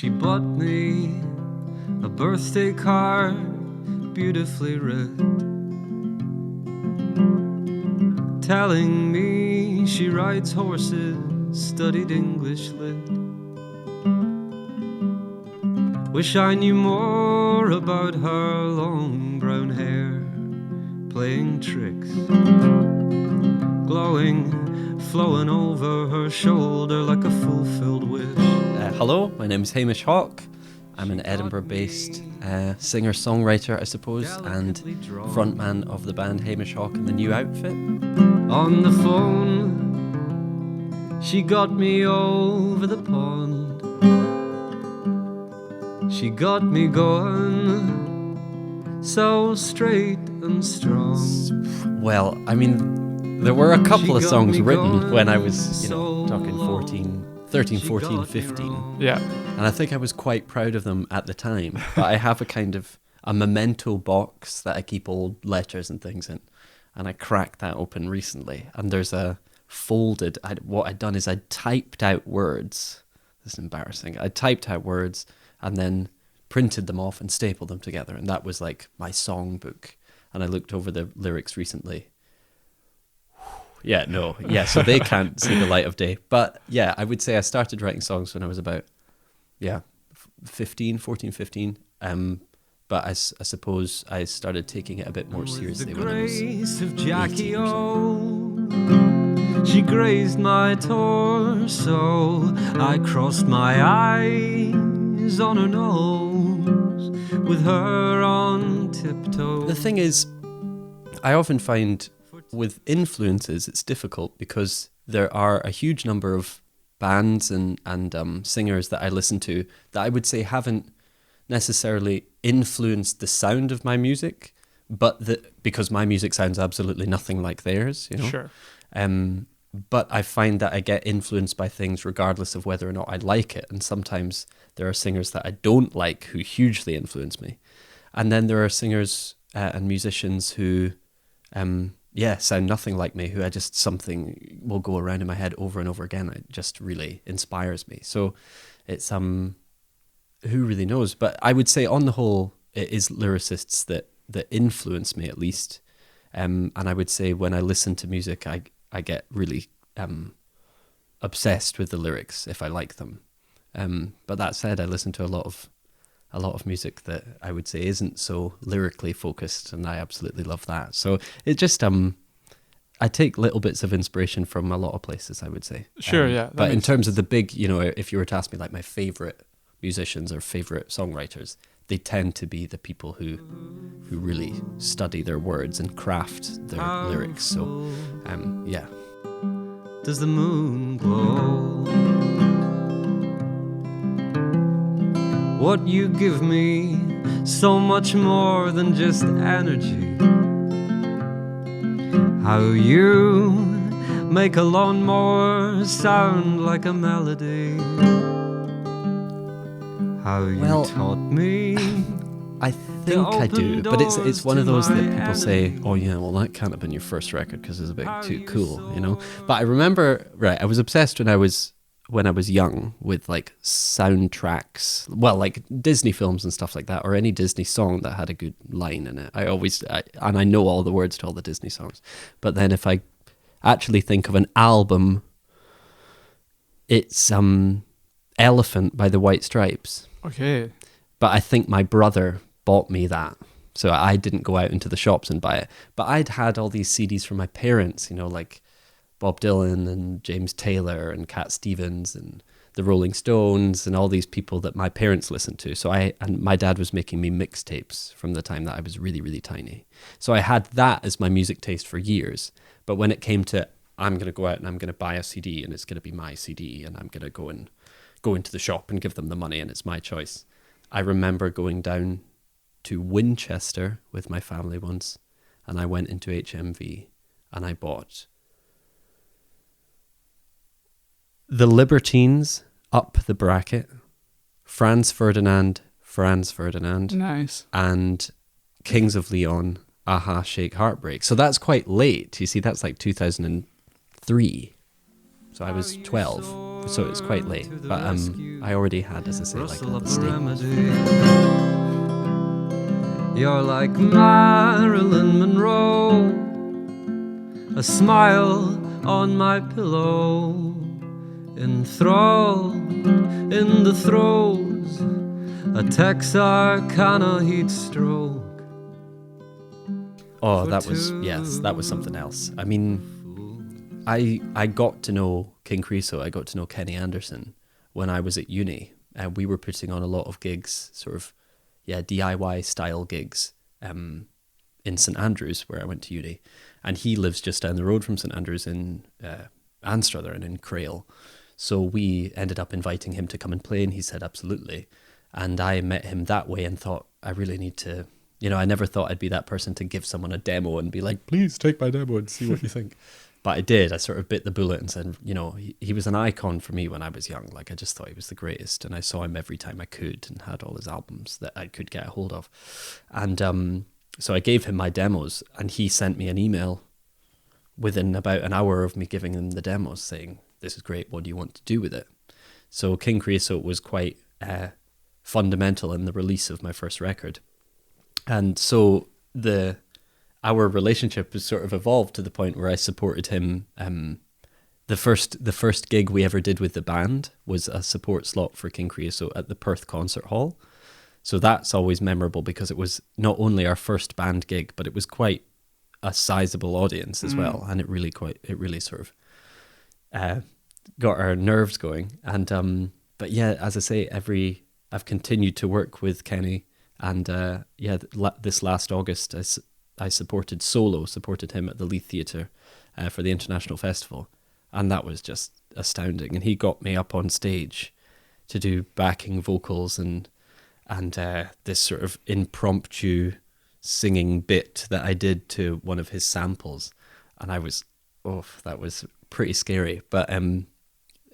She bought me a birthday card, beautifully writ, telling me she rides horses, studied English lit. Wish I knew more about her long brown hair, playing tricks, glowing, flowing over her shoulder like a fulfilled wish. Hello, my name is Hamish Hawk. I'm an Edinburgh-based singer-songwriter, I suppose, and frontman of the band Hamish Hawk and the New Outfit. On the phone, she got me over the pond. She got me going so straight and strong. Well, I mean, there were a couple of songs written when I was, talking 13, 14, 15. Yeah. And I think I was quite proud of them at the time. But I have a kind of a memento box that I keep old letters and things in. And I cracked that open recently. And there's a folded, what I'd done is I'd typed out words. This is embarrassing. I typed out words and then printed them off and stapled them together. And that was like my songbook. And I looked over the lyrics recently. So they can't see the light of day. But yeah, I would say I started writing songs when I was about, 14, 15. But I suppose I started taking it a bit more seriously when I was 18 or something. She grazed my torso, I crossed my eyes on her nose, with her on tiptoe. The thing is, I often find with influences, it's difficult because there are a huge number of bands and singers that I listen to that I would say haven't necessarily influenced the sound of my music, but because my music sounds absolutely nothing like theirs, Sure. But I find that I get influenced by things regardless of whether or not I like it. And sometimes there are singers that I don't like who hugely influence me. And then there are singers and musicians who sound nothing like me, who something will go around in my head over and over again. It just really inspires me. So it's, who really knows? But I would say on the whole, it is lyricists that influence me at least. And I would say when I listen to music, I get really obsessed with the lyrics if I like them. But that said, I listen to a lot of music that I would say isn't so lyrically focused, and I absolutely love that. So it just I take little bits of inspiration from a lot of places, I would say. Sure, yeah. But in terms of the big, if you were to ask me like my favorite musicians or favorite songwriters, they tend to be the people who really study their words and craft their lyrics. So Does the moon glow? What you give me, so much more than just energy. How you make a lawnmower sound like a melody. How you taught me. I think I do, but it's one of those that people say, oh yeah, well that can't have been your first record because it's a bit too cool, But I remember, I was obsessed when I was young with like soundtracks, well, like Disney films and stuff like that, or any Disney song that had a good line in it. I know all the words to all the Disney songs. But then if I actually think of an album, it's Elephant by the White Stripes. Okay. But I think my brother bought me that. So I didn't go out into the shops and buy it. But I'd had all these CDs from my parents, like Bob Dylan and James Taylor and Cat Stevens and the Rolling Stones and all these people that my parents listened to. And my dad was making me mixtapes from the time that I was really, really tiny. So I had that as my music taste for years. But when it came to, I'm going to go out and I'm going to buy a CD and it's going to be my CD and I'm going to go into the shop and give them the money and it's my choice. I remember going down to Winchester with my family once, and I went into HMV and I bought The Libertines, Up the Bracket, Franz Ferdinand, Nice. and Kings of Leon, Aha, Shake Heartbreak. So that's quite late. You see, that's like 2003. So I was 12. so it's quite late. But I already had, as I say, like all the staples. You're like Marilyn Monroe, a smile on my pillow, enthralled in the throes, a Texarkana heat stroke. Oh, that was something else. I mean, I got to know King Creosote, I got to know Kenny Anderson when I was at uni, and we were putting on a lot of gigs, sort of, DIY style gigs, in St Andrews, where I went to uni, and he lives just down the road from St Andrews in Anstruther and in Crail. So we ended up inviting him to come and play, and he said absolutely. And I met him that way and thought, I really need to, I never thought I'd be that person to give someone a demo and be like, please take my demo and see what you think. But I did. I sort of bit the bullet and said, he was an icon for me when I was young. Like, I just thought he was the greatest, and I saw him every time I could and had all his albums that I could get a hold of. And so I gave him my demos, and he sent me an email within about an hour of me giving him the demos saying, this is great, what do you want to do with it? So King Creosote was quite fundamental in the release of my first record. And so our relationship has sort of evolved to the point where I supported him. The first gig we ever did with the band was a support slot for King Creosote at the Perth Concert Hall. So that's always memorable because it was not only our first band gig, but it was quite a sizable audience as well. And it really sort of got our nerves going. And but yeah, as I say, I've continued to work with Kenny, and this last August I supported him at the Leith Theatre for the International Festival, and that was just astounding. And he got me up on stage to do backing vocals and this sort of impromptu singing bit that I did to one of his samples, and that was pretty scary, but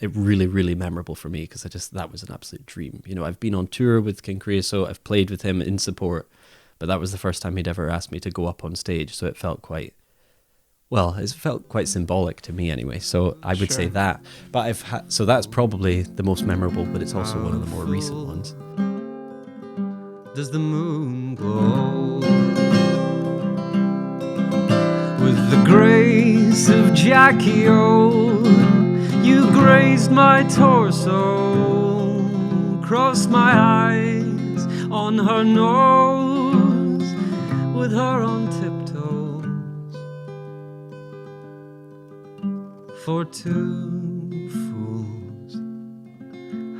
it really, really memorable for me because that was an absolute dream. I've been on tour with King Creosote, I've played with him in support, but that was the first time he'd ever asked me to go up on stage, so it felt quite symbolic to me anyway. So I would say that. But so that's probably the most memorable, but it's also one of the more recent ones. Does the moon glow with the grace of Jackie O? You grazed my torso, crossed my eyes on her nose, with her on tiptoes. For two fools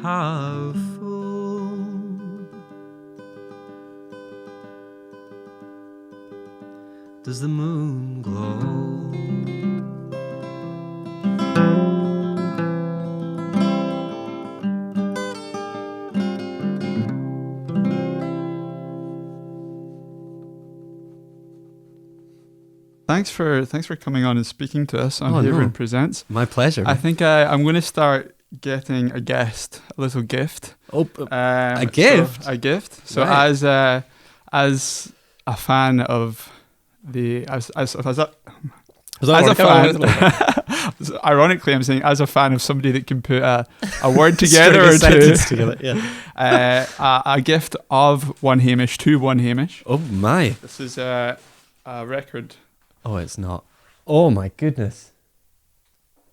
have fooled. Does the moon glow? Thanks for coming on and speaking to us on Haverin Presents. My pleasure. I think I'm going to start getting a little gift. A gift? A gift. So right. as a fan of ironically, I'm saying as a fan of somebody that can put a word together or two. Together, yeah. A gift of One Hamish to One Hamish. Oh my! This is a record. Oh, it's not. Oh my goodness.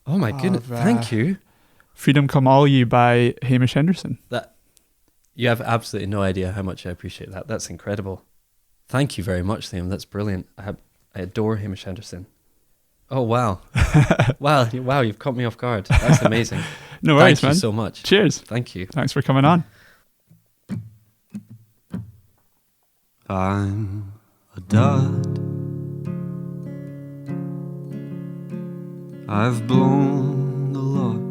Oh my goodness. Thank you. Freedom Come All You by Hamish Henderson. That you have absolutely no idea how much I appreciate that. That's incredible. Thank you very much, Liam. That's brilliant. I adore Hamish Henderson. Oh wow. wow, you've caught me off guard. That's amazing. No worries, man. Thank you so much. Cheers. Thank you. Thanks for coming on. I'm a dud. I've blown the lot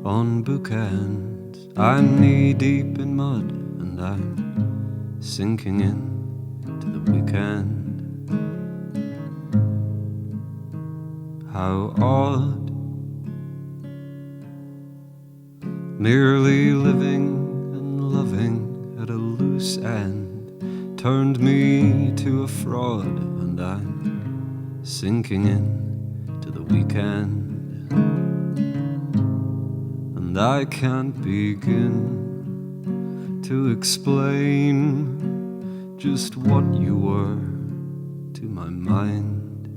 on bookends. I'm knee deep in mud and I'm sinking in to the weekend. How odd, merely living and loving at a loose end turned me to a fraud, and I'm sinking in to the weekend. and I can't begin to explain just what you were to my mind.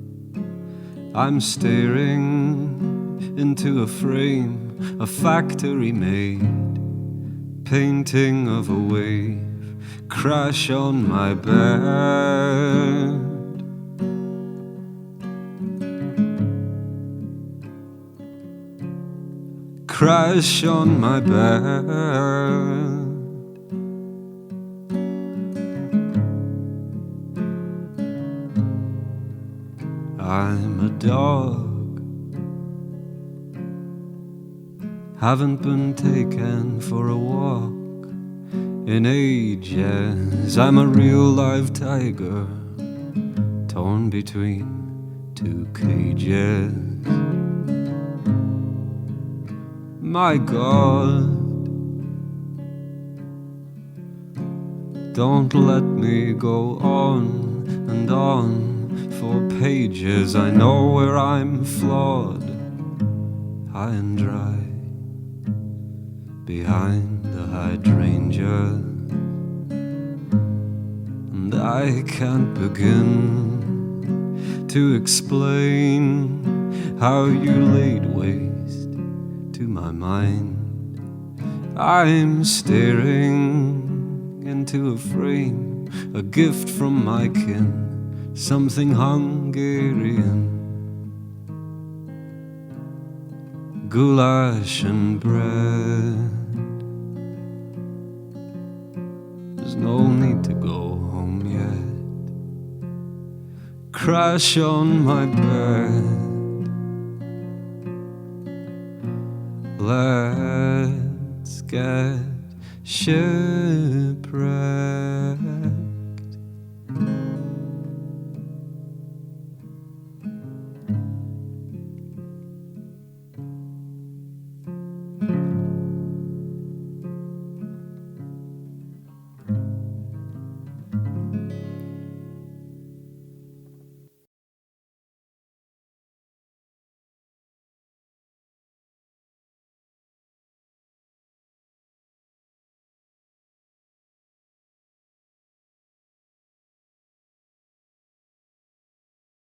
I'm staring into a frame, a factory made painting of a wave, crash on my bed. Crash on my bed. I'm a dog, haven't been taken for a walk in ages. I'm a real live tiger, torn between two cages. My God, don't let me go on and on for pages. I know where I'm flawed, high and dry, behind the hydrangea, and I can't begin to explain how you laid waste to my mind. I'm staring into a frame, a gift from my kin, something Hungarian, goulash and bread. There's no need to go home yet. Crash on my bed. Let's get shipwrecked.